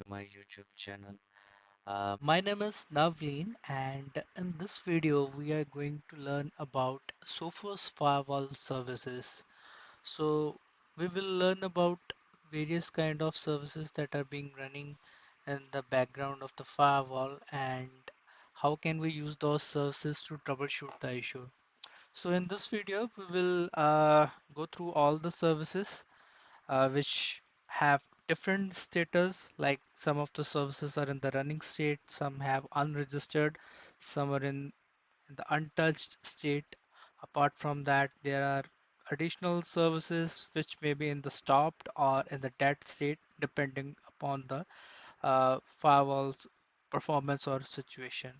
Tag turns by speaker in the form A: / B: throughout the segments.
A: to my YouTube channel. My name is Navleen, and in this video, we are going to learn about Sophos Firewall services. So, we will learn about various kind of services that are being running in the background of the firewall and how can we use those services to troubleshoot the issue. So, in this video, we will go through all the services which have different status, like some of the services are in the running state, some have unregistered, some are in the untouched state. Apart from that, there are additional services which may be in the stopped or in the dead state depending upon the firewall's performance or situation.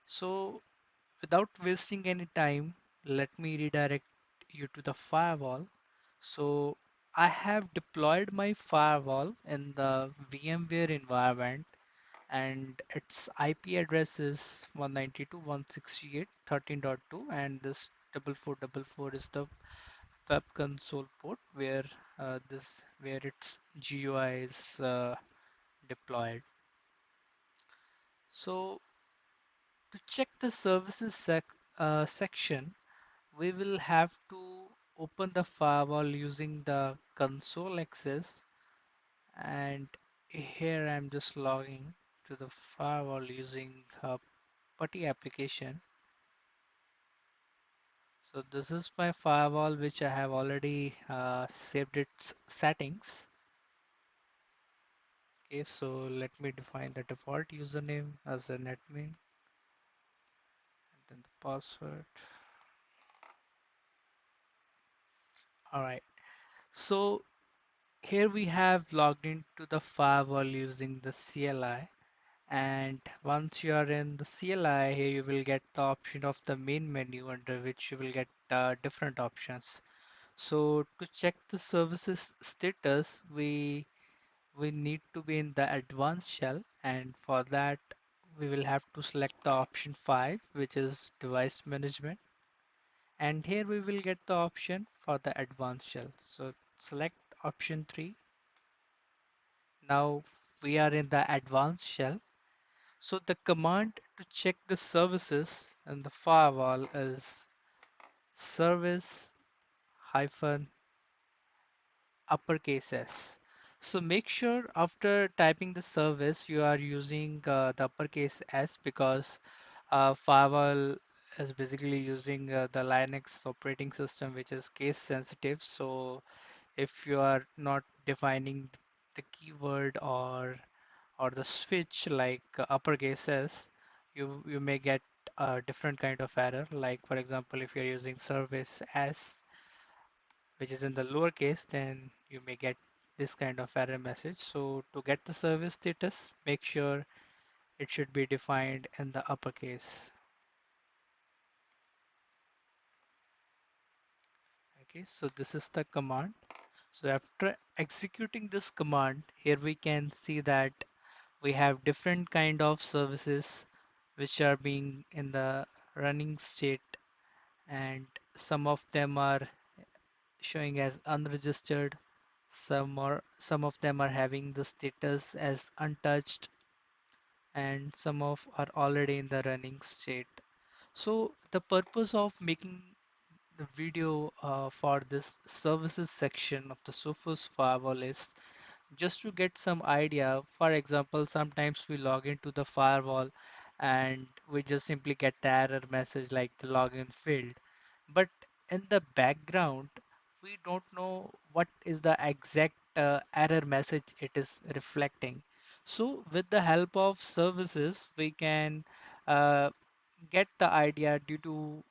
A: So without wasting any time, let me redirect you to the firewall. So I have deployed my firewall in the VMware environment and its IP address is 192.168.13.2 and this 4444 is the web console port where its GUI is deployed. So to check the services section, we will have to open the firewall using the console access, and here I'm just logging to the firewall using putty application. So this is my firewall which I have already saved its settings. Okay, so let me define the default username as an admin and then the password. All right, so here we have logged into the firewall using the CLI. And once you are in the CLI, here you will get the option of the main menu under which you will get different options. So to check the services status, we need to be in the advanced shell, and for that we will have to select the option 5, which is device management. And here we will get the option for the advanced shell. So select option 3. Now we are in the advanced shell. So the command to check the services in the firewall is service hyphen uppercase S. So make sure after typing the service you are using the uppercase S because firewall is basically using the Linux operating system which is case sensitive. So if you are not defining the keyword or the switch like uppercase S, you may get a different kind of error. Like for example, if you're using service S, which is in the lowercase, then you may get this kind of error message. So to get the service status, make sure it should be defined in the uppercase. Okay, so this is the command. So after executing this command, here we can see that we have different kind of services which are being in the running state, and some of them are showing as unregistered, some of them are having the status as untouched, and some of are already in the running state. So the purpose of making the video for this services section of the Sophos firewall is just to get some idea. For example, sometimes we log into the firewall and we just simply get the error message like the login failed. But in the background, we don't know what is the exact error message it is reflecting. So with the help of services, we can uh, get the idea due to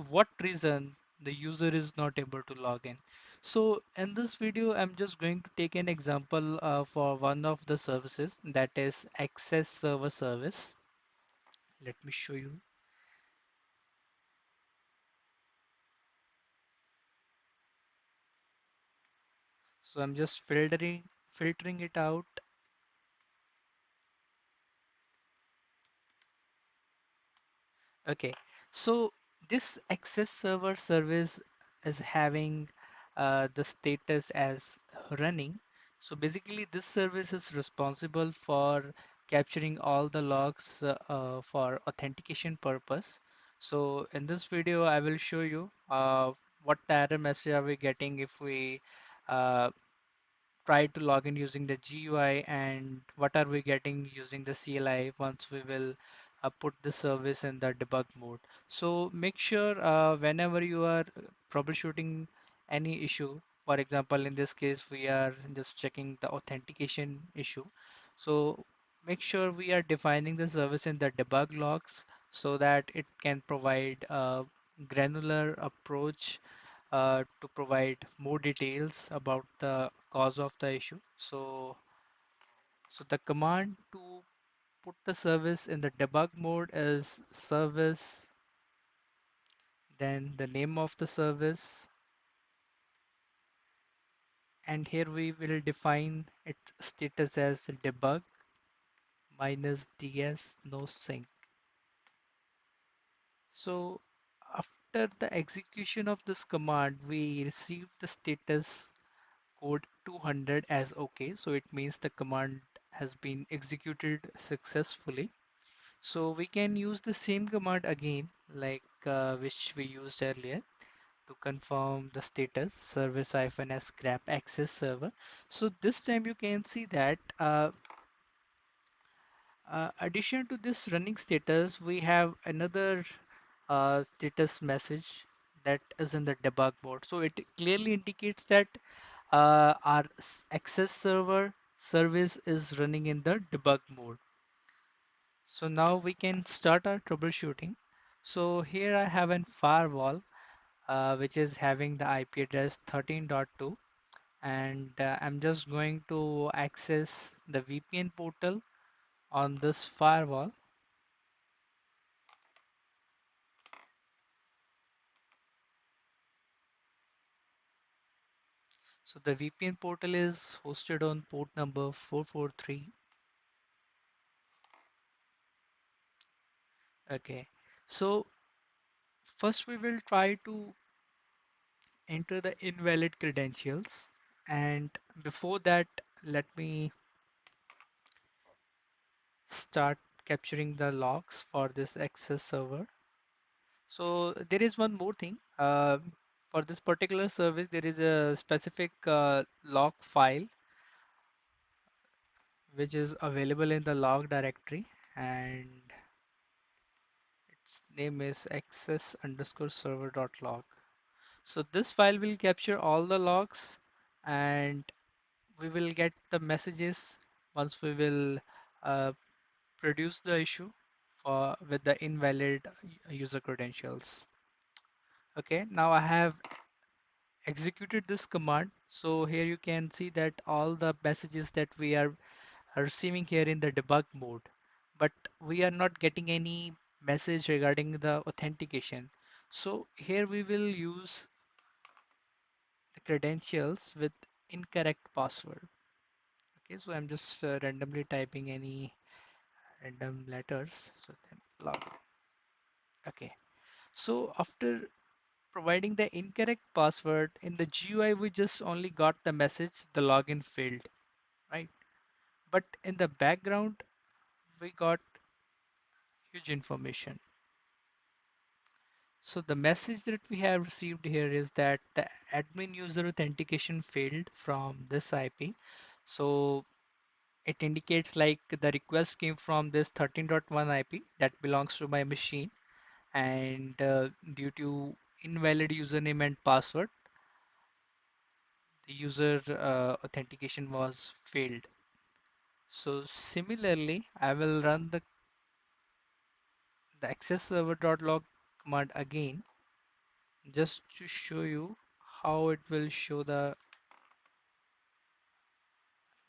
A: what reason the user is not able to log in. So in this video, I'm just going to take an example for one of the services, that is Access Server Service. Let me show you. So I'm just filtering it out. Okay, so this Access Server Service is having the status as running. So basically, this service is responsible for capturing all the logs for authentication purpose. So in this video, I will show you what the error message are we getting if we uh, try to log in using the GUI, and what are we getting using the CLI once we will put the service in the debug mode. So make sure whenever you are troubleshooting any issue, for example, in this case, we are just checking the authentication issue. So make sure we are defining the service in the debug logs so that it can provide a granular approach to provide more details about the cause of the issue. So the command to put the service in the debug mode is service, then the name of the service, and here we will define its status as debug minus ds no sync. So after the execution of this command, we receive the status code 200 as OK. So it means the command has been executed successfully. So we can use the same command again, like which we used earlier to confirm the status service-s grep access server. So this time you can see that addition to this running status, we have another status message that is in the debug mode. So it clearly indicates that our access server service is running in the debug mode. So now we can start our troubleshooting. So here I have a firewall which is having the IP address 13.2, and I'm just going to access the VPN portal on this firewall. So the VPN portal is hosted on port number 443. Okay, so first we will try to enter the invalid credentials, and before that let me start capturing the logs for this access server. So there is one more thing. For this particular service, there is a specific log file which is available in the log directory, and its name is access underscore server dot log. So this file will capture all the logs, and we will get the messages once we will uh, produce the issue for with the invalid user credentials. Okay, now I have executed this command. So here you can see that all the messages that we are receiving here in the debug mode, but we are not getting any message regarding the authentication. So here we will use the credentials with incorrect password. Okay, so I'm just randomly typing any random letters. So then log. Okay, so after providing the incorrect password in the GUI, we just only got the message the login failed, right? But in the background, we got huge information. So the message that we have received here is that the admin user authentication failed from this IP. So it indicates like the request came from this 13.1 IP that belongs to my machine, and due to invalid username and password, the user authentication was failed. So similarly, I will run the access server.log command again just to show you how it will show the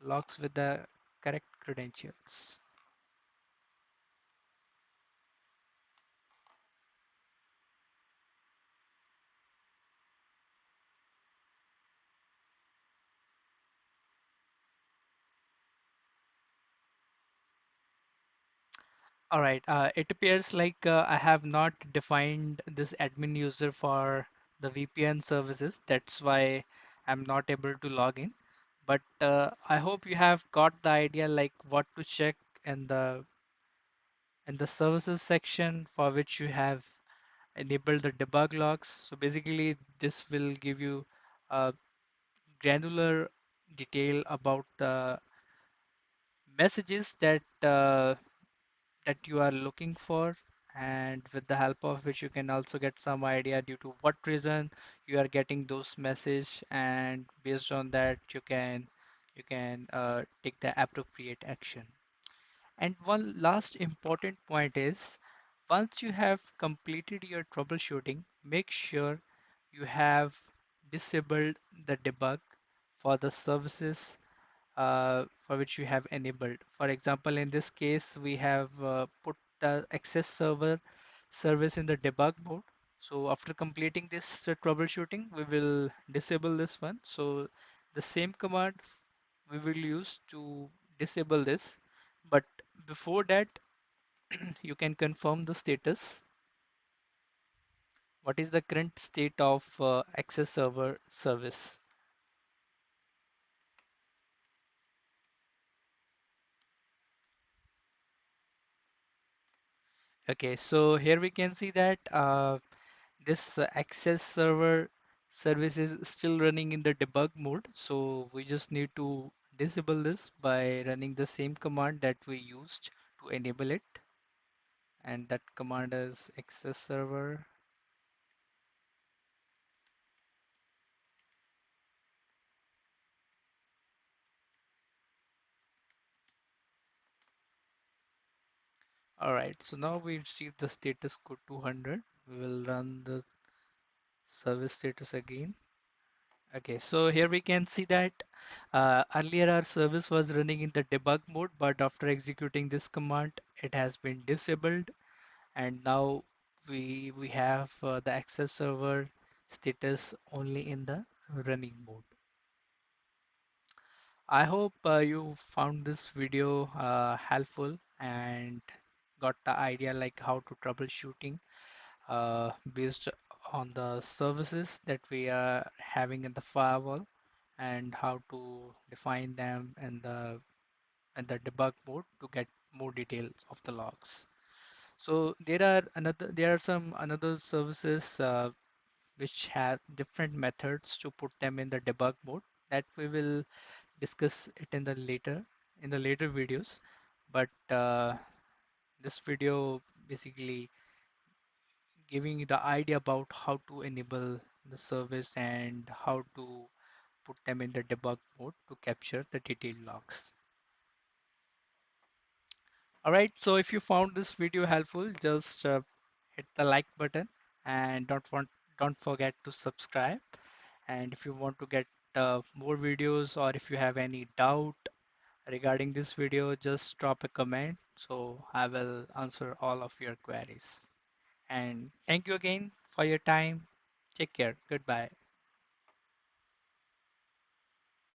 A: logs with the correct credentials. All right, it appears like I have not defined this admin user for the VPN services. That's why I'm not able to log in. But I hope you have got the idea like what to check in the services section for which you have enabled the debug logs. So basically, this will give you a granular detail about the messages that you are looking for, and with the help of which you can also get some idea due to what reason you are getting those message, and based on that you can take the appropriate action. And one last important point is, once you have completed your troubleshooting, make sure you have disabled the debug for the services for which you have enabled. For example, in this case, we have put the access server service in the debug mode. So after completing this troubleshooting, we will disable this one. So the same command we will use to disable this. But before that, you can confirm the status. What is the current state of access server service? Okay, so here we can see that this access server service is still running in the debug mode. So we just need to disable this by running the same command that we used to enable it. And that command is access server. All right, so now we receive the status code 200. We will run the service status again. Okay, so here we can see that earlier our service was running in the debug mode, but after executing this command, it has been disabled, and now we have the access server status only in the running mode. I hope you found this video helpful and got the idea like how to troubleshooting based on the services that we are having in the firewall, and how to define them in the debug mode to get more details of the logs. So there are some another services which have different methods to put them in the debug mode, that we will discuss it in the later videos. But this video basically giving you the idea about how to enable the service and how to put them in the debug mode to capture the detailed logs. All right, so if you found this video helpful, just hit the like button, and don't forget to subscribe. And if you want to get more videos, or if you have any doubt regarding this video, just drop a comment, so I will answer all of your queries. And thank you again for your time. Take care. Goodbye.